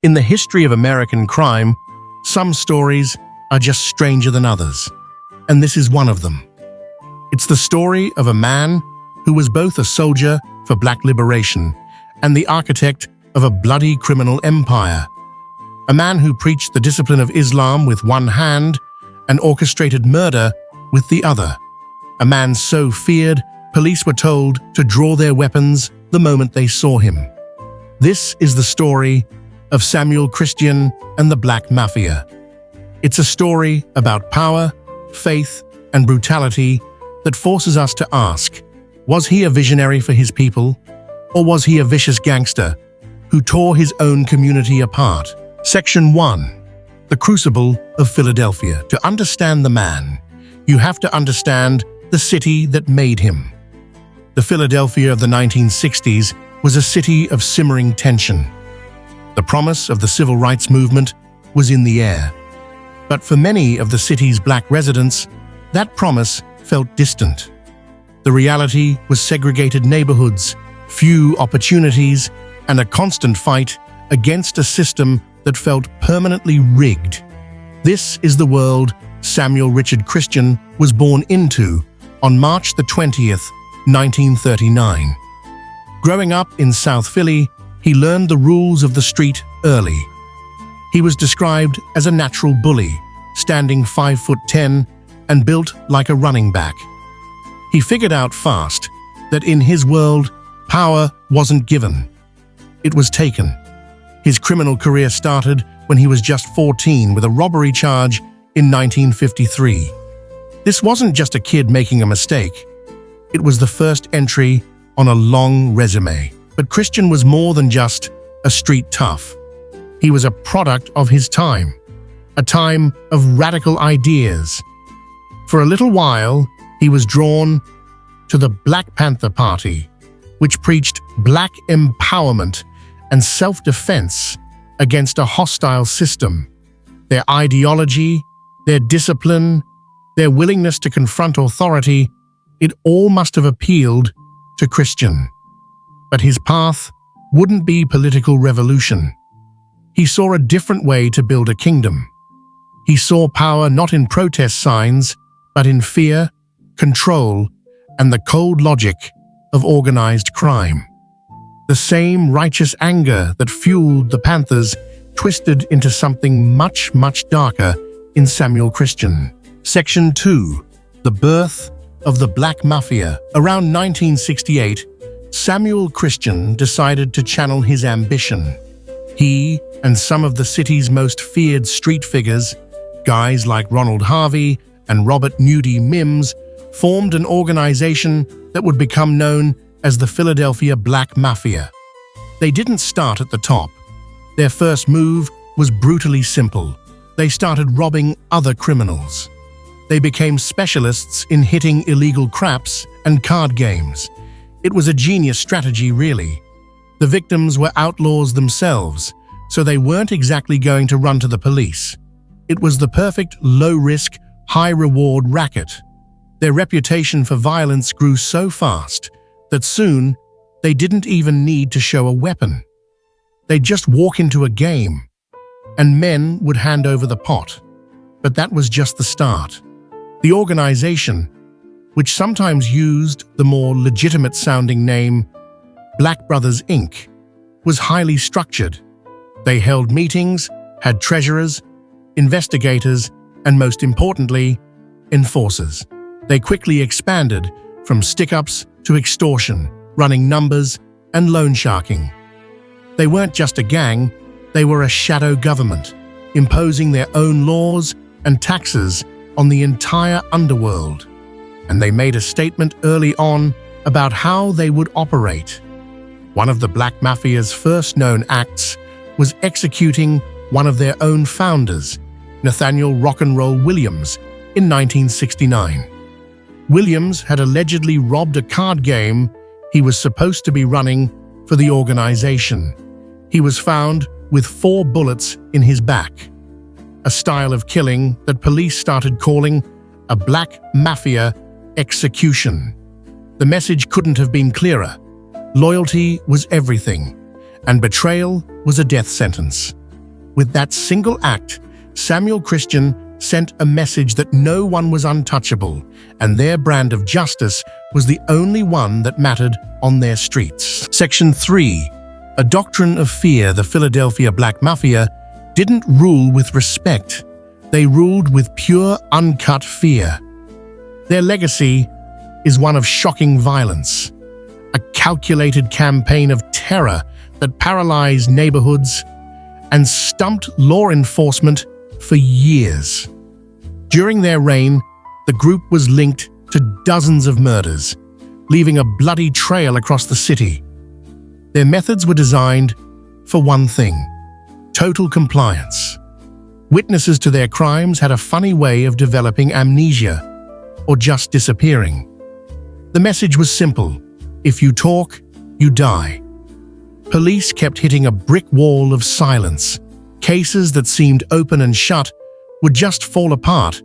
In the history of American crime, some stories are just stranger than others, and this is one of them. It's the story of a man who was both a soldier for black liberation and the architect of a bloody criminal empire. A man who preached the discipline of Islam with one hand and orchestrated murder with the other. A man so feared, police were told to draw their weapons the moment they saw him. This is the story of Samuel Christian and the Black Mafia. It's a story about power, faith, and brutality that forces us to ask, was he a visionary for his people, or was he a vicious gangster who tore his own community apart? Section 1. The Crucible of Philadelphia. To understand the man, you have to understand the city that made him. The Philadelphia of the 1960s was a city of simmering tension. The promise of the civil rights movement was in the air. But for many of the city's black residents, that promise felt distant. The reality was segregated neighborhoods, few opportunities, and a constant fight against a system that felt permanently rigged. This is the world Samuel Richard Christian was born into on March the 20th, 1939. Growing up in South Philly, he learned the rules of the street early. He was described as a natural bully, standing 5'10" and built like a running back. He figured out fast that in his world, power wasn't given. It was taken. His criminal career started when he was just 14 with a robbery charge in 1953. This wasn't just a kid making a mistake. It was the first entry on a long resume. But Christian was more than just a street tough. He was a product of his time, a time of radical ideas. For a little while, he was drawn to the Black Panther Party, which preached black empowerment and self-defense against a hostile system. Their ideology, their discipline, their willingness to confront authority, it all must have appealed to Christian. But his path wouldn't be political revolution. He saw a different way to build a kingdom. He saw power not in protest signs, but in fear, control, and the cold logic of organized crime. The same righteous anger that fueled the Panthers twisted into something much, much darker in Samuel Christian. Section 2. The Birth of the Black Mafia. Around 1968, Samuel Christian decided to channel his ambition. He and some of the city's most feared street figures, guys like Ronald Harvey and Robert Nudie Mims, formed an organization that would become known as the Philadelphia Black Mafia. They didn't start at the top. Their first move was brutally simple. They started robbing other criminals. They became specialists in hitting illegal craps and card games. It was a genius strategy, really. The victims were outlaws themselves, so they weren't exactly going to run to the police. It was the perfect low-risk, high-reward racket. Their reputation for violence grew so fast that soon they didn't even need to show a weapon. They'd just walk into a game, and men would hand over the pot. But that was just the start. The organization, which sometimes used the more legitimate-sounding name Black Brothers Inc., was highly structured. They held meetings, had treasurers, investigators, and most importantly, enforcers. They quickly expanded from stick-ups to extortion, running numbers, and loan sharking. They weren't just a gang, they were a shadow government, imposing their own laws and taxes on the entire underworld. And they made a statement early on about how they would operate. One of the Black Mafia's first known acts was executing one of their own founders, Nathaniel Rock'n'Roll Williams, in 1969. Williams had allegedly robbed a card game he was supposed to be running for the organization. He was found with 4 bullets in his back, a style of killing that police started calling a Black Mafia execution. The message couldn't have been clearer. Loyalty was everything, and betrayal was a death sentence. With that single act, Samuel Christian sent a message that no one was untouchable, and their brand of justice was the only one that mattered on their streets. Section 3. A doctrine of fear. The Philadelphia Black Mafia didn't rule with respect. They ruled with pure, uncut fear. Their legacy is one of shocking violence, a calculated campaign of terror that paralyzed neighborhoods and stumped law enforcement for years. During their reign, the group was linked to dozens of murders, leaving a bloody trail across the city. Their methods were designed for one thing: total compliance. Witnesses to their crimes had a funny way of developing amnesia or just disappearing. The message was simple: if you talk, you die. Police kept hitting a brick wall of silence. Cases that seemed open and shut would just fall apart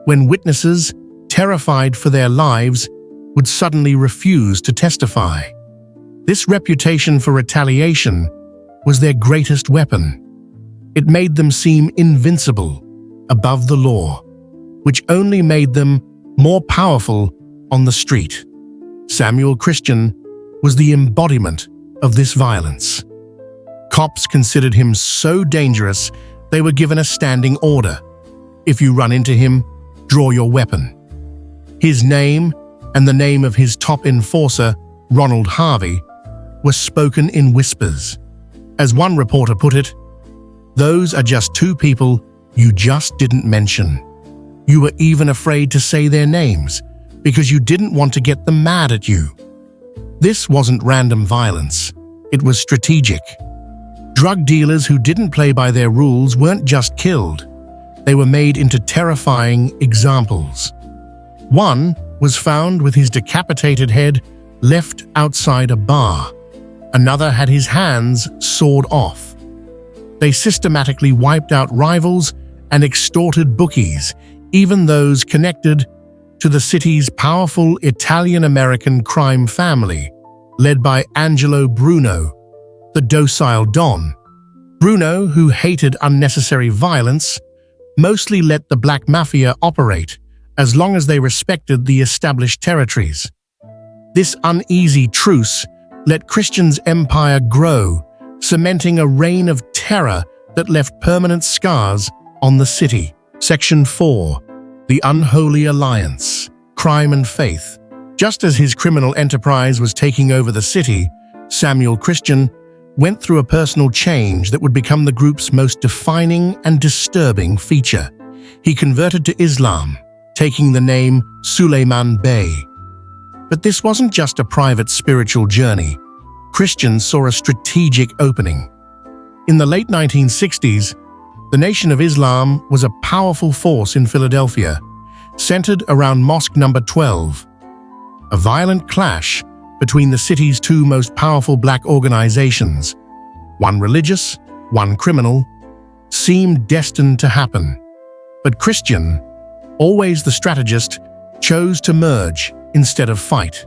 when witnesses, terrified for their lives, would suddenly refuse to testify. This reputation for retaliation was their greatest weapon. It made them seem invincible, above the law, which only made them more powerful on the street. Samuel Christian was the embodiment of this violence. Cops considered him so dangerous, they were given a standing order: if you run into him, draw your weapon. His name and the name of his top enforcer, Ronald Harvey, were spoken in whispers. As one reporter put it, "Those are just two people you just didn't mention. You were even afraid to say their names because you didn't want to get them mad at you." This wasn't random violence. It was strategic. Drug dealers who didn't play by their rules weren't just killed. They were made into terrifying examples. One was found with his decapitated head left outside a bar. Another had his hands sawed off. They systematically wiped out rivals and extorted bookies, even those connected to the city's powerful Italian-American crime family, led by Angelo Bruno, the docile Don. Bruno, who hated unnecessary violence, mostly let the Black Mafia operate as long as they respected the established territories. This uneasy truce let Christian's empire grow, cementing a reign of terror that left permanent scars on the city. Section 4. The Unholy Alliance. Crime and Faith. Just as his criminal enterprise was taking over the city, Samuel Christian went through a personal change that would become the group's most defining and disturbing feature. He converted to Islam, taking the name Suleiman Bey. But this wasn't just a private spiritual journey. Christian saw a strategic opening. In the late 1960s, the Nation of Islam was a powerful force in Philadelphia, centered around Mosque Number 12. A violent clash between the city's two most powerful black organizations, one religious, one criminal, seemed destined to happen. But Christian, always the strategist, chose to merge instead of fight.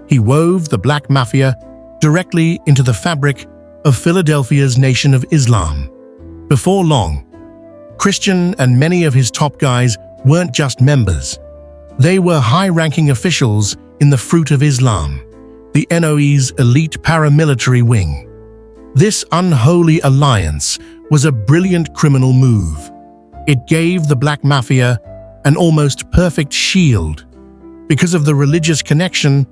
He wove the Black Mafia directly into the fabric of Philadelphia's Nation of Islam. Before long, Christian and many of his top guys weren't just members. They were high-ranking officials in the Fruit of Islam, the NOE's elite paramilitary wing. This unholy alliance was a brilliant criminal move. It gave the Black Mafia an almost perfect shield. Because of the religious connection,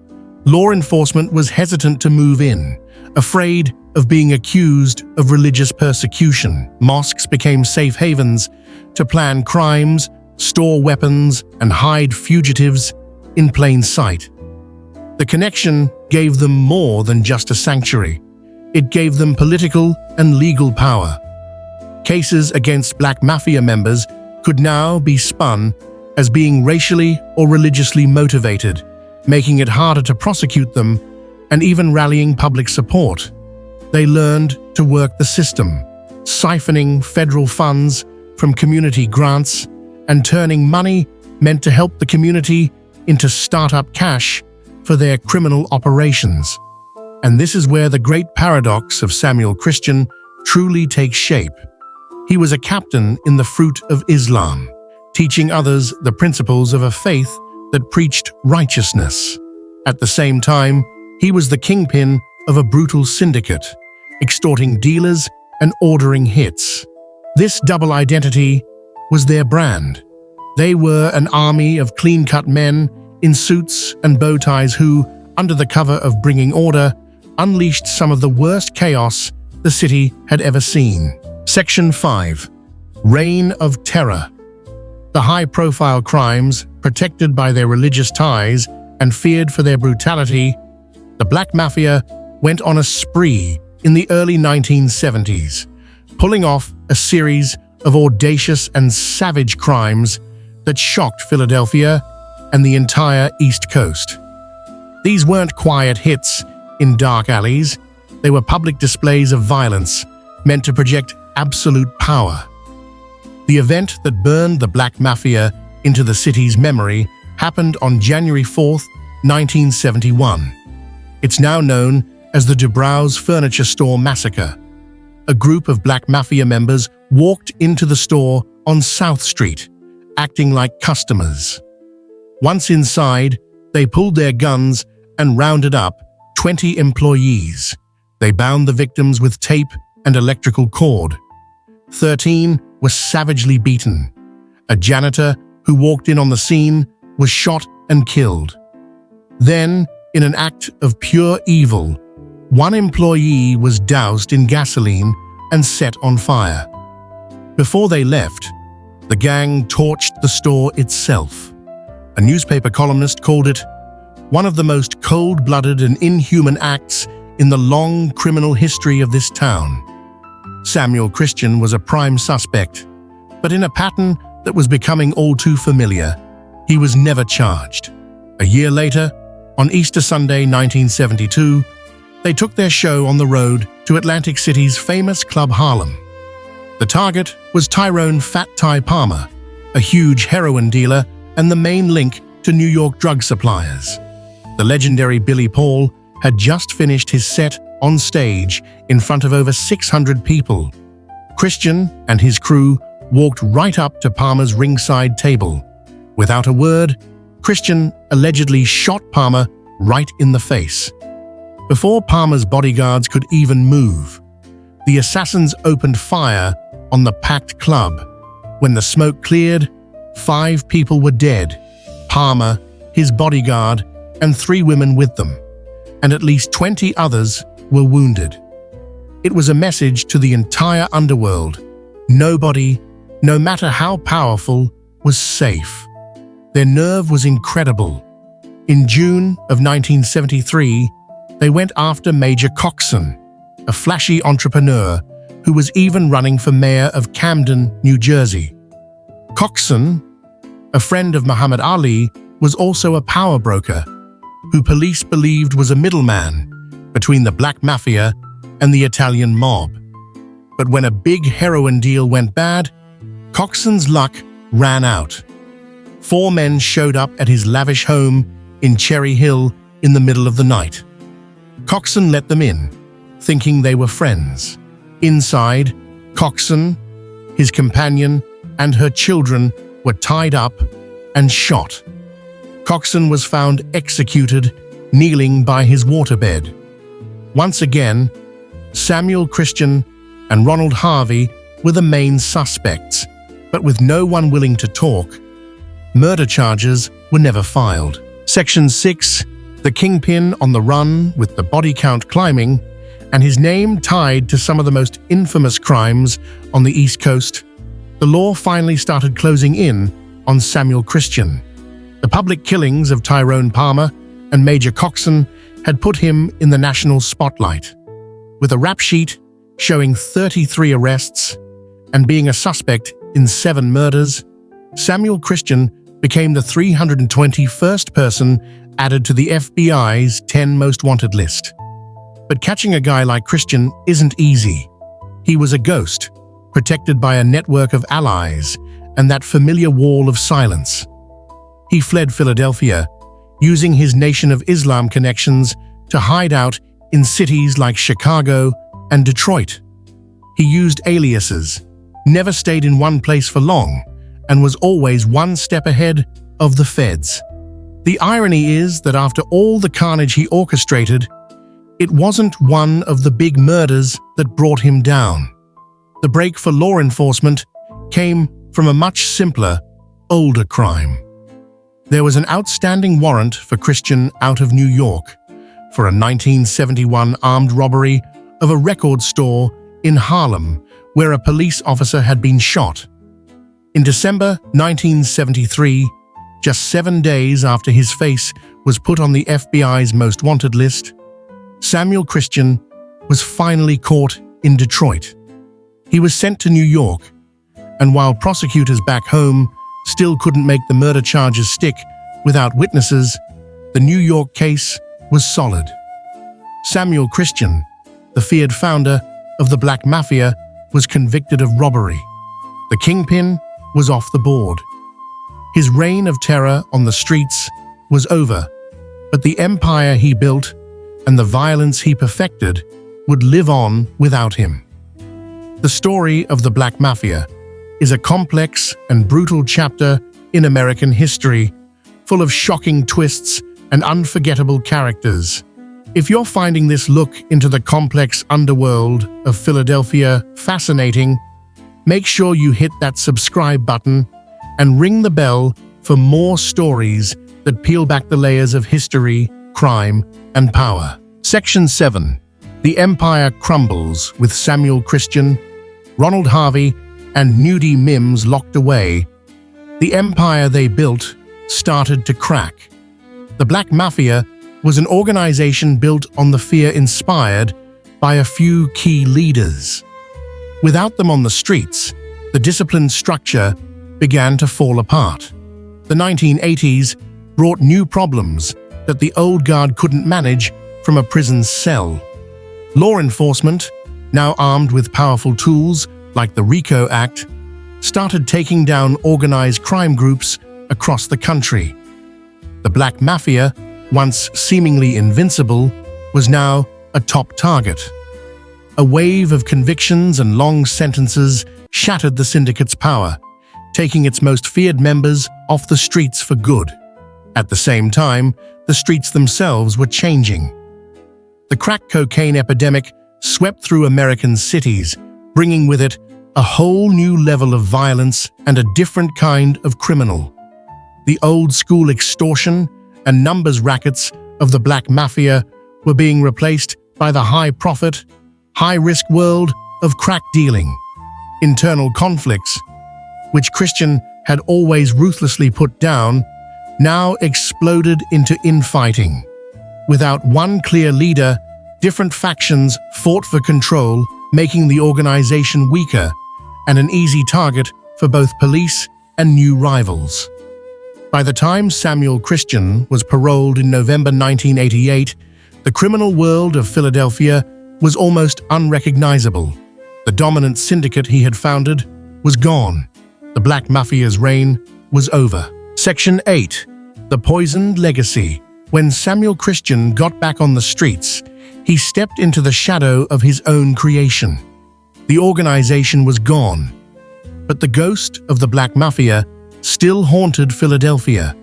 law enforcement was hesitant to move in, afraid of being accused of religious persecution. Mosques became safe havens to plan crimes, store weapons, and hide fugitives in plain sight. The connection gave them more than just a sanctuary. It gave them political and legal power. Cases against Black Mafia members could now be spun as being racially or religiously motivated, making it harder to prosecute them and even rallying public support. They learned to work the system, siphoning federal funds from community grants and turning money meant to help the community into startup cash for their criminal operations. And this is where the great paradox of Samuel Christian truly takes shape. He was a captain in the fruit of Islam, teaching others the principles of a faith that preached righteousness. At the same time, he was the kingpin of a brutal syndicate, extorting dealers and ordering hits. This double identity was their brand. They were an army of clean-cut men in suits and bow ties who, under the cover of bringing order, unleashed some of the worst chaos the city had ever seen. Section 5. Reign of Terror. The high-profile crimes, protected by their religious ties and feared for their brutality, the Black Mafia went on a spree in the early 1970s, pulling off a series of audacious and savage crimes that shocked Philadelphia and the entire East Coast. These weren't quiet hits in dark alleys. They were public displays of violence meant to project absolute power. The event that burned the Black Mafia into the city's memory happened on January 4, 1971. It's now known as the Dubrow's Furniture Store Massacre. A group of Black Mafia members walked into the store on South Street, acting like customers. Once inside, they pulled their guns and rounded up 20 employees. They bound the victims with tape and electrical cord. 13 were savagely beaten. A janitor who walked in on the scene was shot and killed. Then, in an act of pure evil, one employee was doused in gasoline and set on fire. Before they left, the gang torched the store itself. A newspaper columnist called it one of the most cold-blooded and inhuman acts in the long criminal history of this town. Samuel Christian was a prime suspect, but in a pattern that was becoming all too familiar. He was never charged. A year later, on Easter Sunday 1972, they took their show on the road to Atlantic City's famous Club Harlem. The target was Tyrone Fat Ty Palmer, a huge heroin dealer and the main link to New York drug suppliers. The legendary Billy Paul had just finished his set on stage in front of over 600 people. Christian and his crew walked right up to Palmer's ringside table. Without a word, Christian allegedly shot Palmer right in the face. Before Palmer's bodyguards could even move, the assassins opened fire on the packed club. When the smoke cleared, 5 people were dead: Palmer, his bodyguard, and 3 women with them, and at least 20 others were wounded. It was a message to the entire underworld. Nobody, no matter how powerful, was safe. Their nerve was incredible. In June of 1973, they went after Major Coxon, a flashy entrepreneur who was even running for mayor of Camden, New Jersey. Coxon, a friend of Muhammad Ali, was also a power broker who police believed was a middleman between the Black Mafia and the Italian mob. But when a big heroin deal went bad, Coxon's luck ran out. 4 men showed up at his lavish home in Cherry Hill in the middle of the night. Coxon let them in, thinking they were friends. Inside, Coxon, his companion, and her children were tied up and shot. Coxon was found executed, kneeling by his waterbed. Once again, Samuel Christian and Ronald Harvey were the main suspects, but with no one willing to talk, murder charges were never filed. Section 6. The kingpin on the run, with the body count climbing, and his name tied to some of the most infamous crimes on the East Coast. The law finally started closing in on Samuel Christian. The public killings of Tyrone Palmer and Major Coxon had put him in the national spotlight. With a rap sheet showing 33 arrests and being a suspect in 7 murders, Samuel Christian became the 321st person added to the FBI's 10 most wanted list. But catching a guy like Christian isn't easy. He was a ghost, protected by a network of allies and that familiar wall of silence. He fled Philadelphia, using his Nation of Islam connections to hide out in cities like Chicago and Detroit. He used aliases, never stayed in one place for long, and was always one step ahead of the feds. The irony is that after all the carnage he orchestrated, it wasn't one of the big murders that brought him down. The break for law enforcement came from a much simpler, older crime. There was an outstanding warrant for Christian out of New York for a 1971 armed robbery of a record store in Harlem where a police officer had been shot. In December 1973, just 7 days after his face was put on the FBI's most wanted list, Samuel Christian was finally caught in Detroit. He was sent to New York, and while prosecutors back home still couldn't make the murder charges stick without witnesses, the New York case was solid. Samuel Christian, the feared founder of the Black Mafia, was convicted of robbery. The kingpin was off the board. His reign of terror on the streets was over, but the empire he built and the violence he perfected would live on without him. The story of the Black Mafia is a complex and brutal chapter in American history, full of shocking twists and unforgettable characters. If you're finding this look into the complex underworld of Philadelphia fascinating, make sure you hit that subscribe button and ring the bell for more stories that peel back the layers of history, crime, and power. Section 7. The Empire Crumbles with Samuel Christian, Ronald Harvey, and Nudie Mims locked away. The empire they built started to crack. The Black Mafia was an organization built on the fear inspired by a few key leaders. Without them on the streets, the disciplined structure began to fall apart. The 1980s brought new problems that the old guard couldn't manage from a prison cell. Law enforcement, now armed with powerful tools like the RICO Act, started taking down organized crime groups across the country. The Black Mafia, once seemingly invincible, was now a top target. A wave of convictions and long sentences shattered the syndicate's power, taking its most feared members off the streets for good. At the same time, the streets themselves were changing. The crack cocaine epidemic swept through American cities, bringing with it a whole new level of violence and a different kind of criminal. The old-school extortion and numbers rackets of the Black Mafia were being replaced by the high-profit, high-risk world of crack dealing. Internal conflicts, which Christian had always ruthlessly put down, now exploded into infighting. Without one clear leader, different factions fought for control, making the organization weaker and an easy target for both police and new rivals. By the time Samuel Christian was paroled in November 1988, the criminal world of Philadelphia was almost unrecognizable. The dominant syndicate he had founded was gone. The Black Mafia's reign was over. Section 8. The Poisoned Legacy. When Samuel Christian got back on the streets, he stepped into the shadow of his own creation. The organization was gone, but the ghost of the Black Mafia still haunted Philadelphia.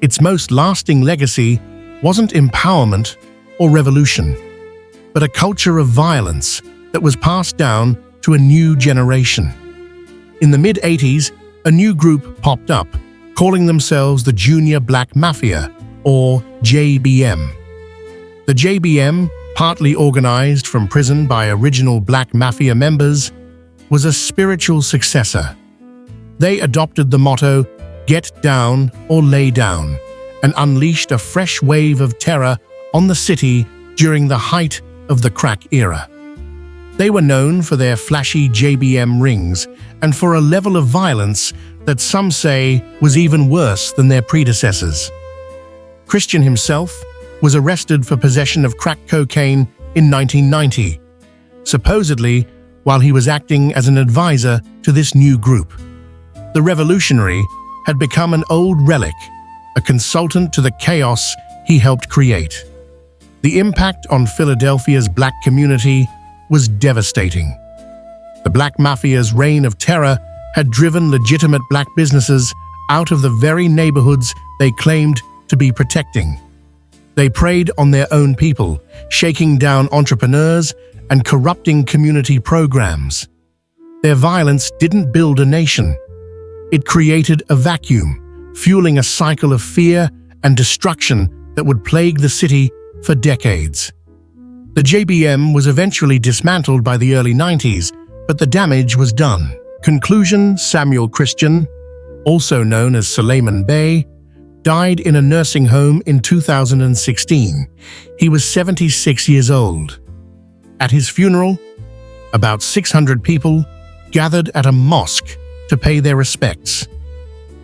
Its most lasting legacy wasn't empowerment or revolution, but a culture of violence that was passed down to a new generation. In the mid-80s, a new group popped up, calling themselves the Junior Black Mafia, or JBM. The JBM, partly organized from prison by original Black Mafia members, was a spiritual successor. They adopted the motto, "Get down or lay down," and unleashed a fresh wave of terror on the city during the height of the crack era. They were known for their flashy JBM rings and for a level of violence that some say was even worse than their predecessors. Christian himself was arrested for possession of crack cocaine in 1990, supposedly while he was acting as an advisor to this new group. The revolutionary had become an old relic, a consultant to the chaos he helped create. The impact on Philadelphia's black community was devastating. The Black Mafia's reign of terror had driven legitimate black businesses out of the very neighborhoods they claimed to be protecting. They preyed on their own people, shaking down entrepreneurs and corrupting community programs. Their violence didn't build a nation. It created a vacuum, fueling a cycle of fear and destruction that would plague the city for decades. The JBM was eventually dismantled by the early 90s, but the damage was done. Conclusion: Samuel Christian, also known as Suleiman Bey, died in a nursing home in 2016. He was 76 years old. At his funeral, about 600 people gathered at a mosque to pay their respects.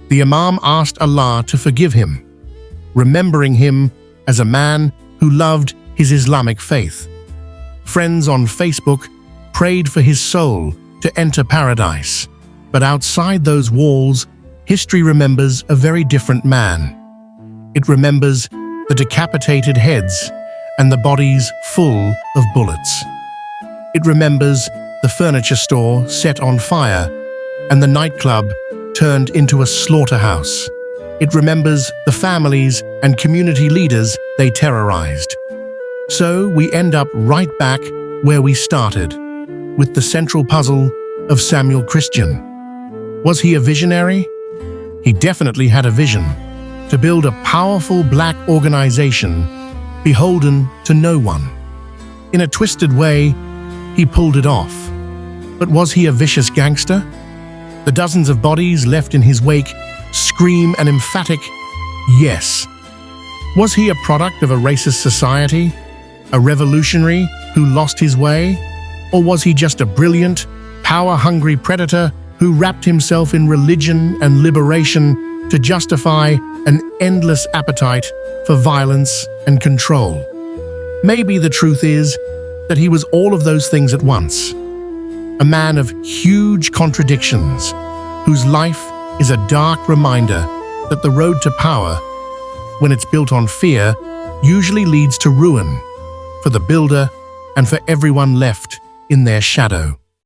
The Imam asked Allah to forgive him, remembering him as a man who loved his Islamic faith. Friends on Facebook prayed for his soul to enter paradise. But outside those walls, history remembers a very different man. It remembers the decapitated heads and the bodies full of bullets. It remembers the furniture store set on fire and the nightclub turned into a slaughterhouse. It remembers the families and community leaders they terrorized. So we end up right back where we started, with the central puzzle of Samuel Christian. Was he a visionary? He definitely had a vision to build a powerful black organization beholden to no one. In a twisted way, he pulled it off. But was he a vicious gangster? The dozens of bodies left in his wake scream an emphatic yes. Was he a product of a racist society? A revolutionary who lost his way? Or was he just a brilliant, power-hungry predator who wrapped himself in religion and liberation to justify an endless appetite for violence and control? Maybe the truth is that he was all of those things at once. A man of huge contradictions, whose life is a dark reminder that the road to power, when it's built on fear, usually leads to ruin for the builder and for everyone left in their shadow.